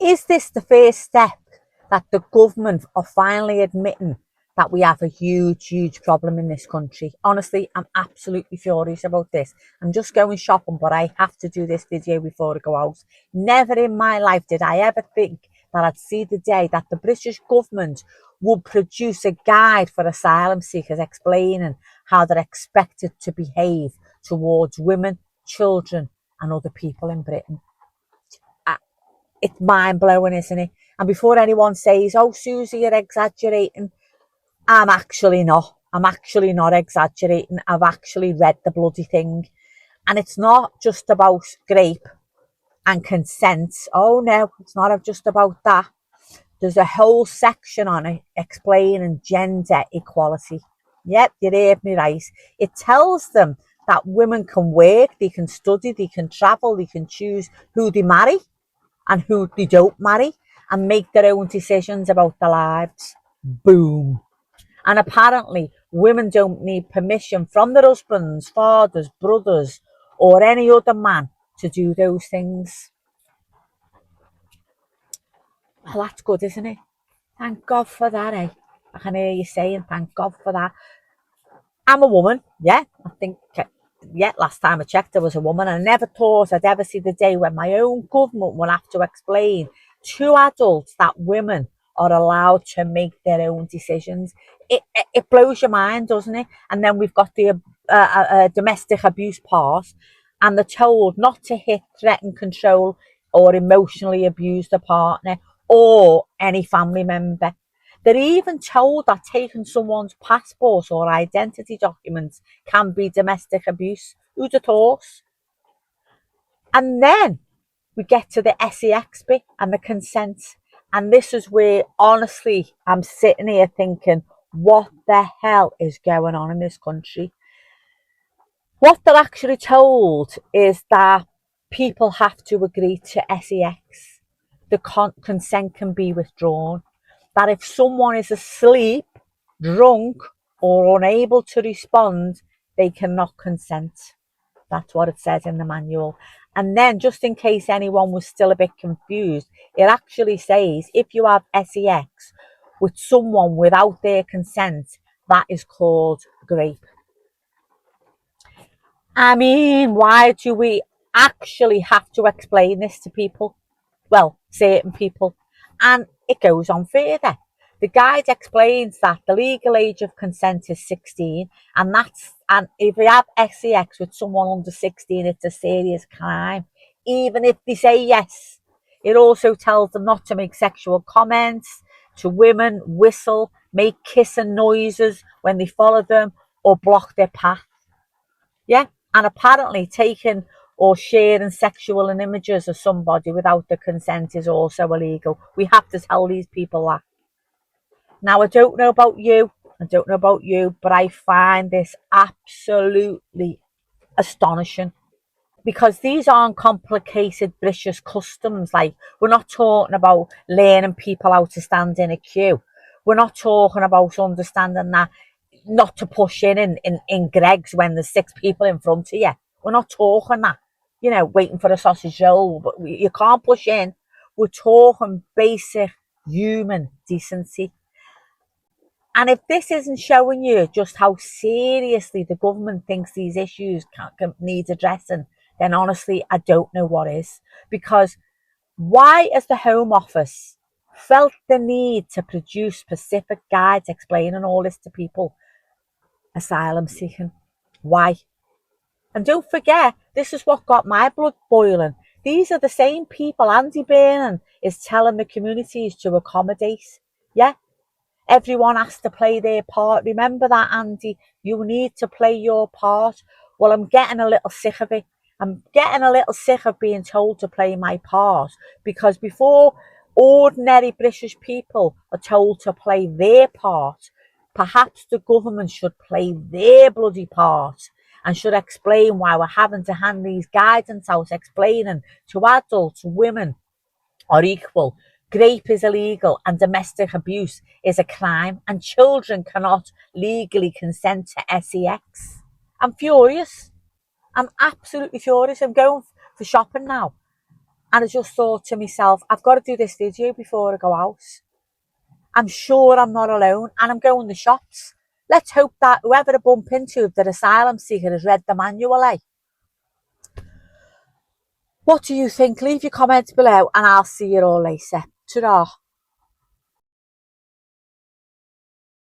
Is this the first step that the government are finally admitting that we have a huge problem in this country? Honestly, I'm absolutely furious about this. I'm just going shopping, but I have to do this video before I go out. Never in my life did I ever think that I'd see the day that the British government would produce a guide for asylum seekers explaining how they're expected to behave towards women, children, and other people in Britain. It's mind blowing, isn't it? And before anyone says, "Oh, Susie, you're exaggerating," I'm actually not. I'm actually not exaggerating. I've actually read the bloody thing. And it's not just about grape and consent. Oh, no, it's not just about that. There's a whole section on it explaining gender equality. Yep, you heard me right. It tells them that women can work, they can study, they can travel, they can choose who they marry and who they don't marry and make their own decisions about their lives. Boom. And apparently, women don't need permission from their husbands, fathers, brothers, or any other man to do those things. Well, that's good, isn't it? Thank God for that, eh? I can hear you saying, thank God for that. I'm a woman, yeah. I think, yeah, last time I checked, I was a woman. I never thought I'd ever see the day when my own government will have to explain to adults that women are allowed to make their own decisions. It blows your mind, doesn't it? And then we've got the domestic abuse part, and they're told not to hit, threaten, control, or emotionally abuse the partner or any family member. They're even told that taking someone's passport or identity documents can be domestic abuse. Who'd have thought? And then we get to the sex bit and the consent. And this is where, honestly, I'm sitting here thinking, what the hell is going on in this country? What they're actually told is that people have to agree to sex. The consent can be withdrawn. That if someone is asleep, drunk, or unable to respond, they cannot consent. That's what it says in the manual. And then, just in case anyone was still a bit confused, it actually says if you have sex with someone without their consent, that is called rape. I mean, why do we actually have to explain this to people? Well, certain people. And it goes on further. The guide explains that the legal age of consent is 16, and if you have sex with someone under 16, it's a serious crime, even if they say yes. It also tells them not to make sexual comments to women, whistle, make kissing noises when they follow them, or block their path. Yeah, and apparently taking or sharing sexual images of somebody without the consent is also illegal. We have to tell these people that. Now, I don't know about you, but I find this absolutely astonishing because these aren't complicated British customs. Like, we're not talking about learning people how to stand in a queue. We're not talking about understanding that not to push in Greggs when there's 6 people in front of you. We're not talking that, waiting for a sausage roll, but you can't push in. We're talking basic human decency. And if this isn't showing you just how seriously the government thinks these issues need addressing, then honestly, I don't know what is. Because why has the Home Office felt the need to produce specific guides explaining all this to people asylum seeking? Why? And don't forget, this is what got my blood boiling. These are the same people Andy Burnham is telling the communities to accommodate. Yeah, everyone has to play their part. Remember that, Andy? You need to play your part. Well, I'm getting a little sick of it. I'm getting a little sick of being told to play my part, because before ordinary British people are told to play their part, perhaps the government should play their bloody part and should explain why we're having to hand these guidance out, explaining to adults women are equal, rape is illegal, and domestic abuse is a crime, and children cannot legally consent to sex. I'm furious. I'm absolutely furious. I'm going for shopping now. And I just thought to myself, I've got to do this video before I go out. I'm sure I'm not alone, and I'm going to shops. Let's hope that whoever I bump into, the asylum seeker, has read the manual, eh? What do you think? Leave your comments below and I'll see you all later. Ta-ra.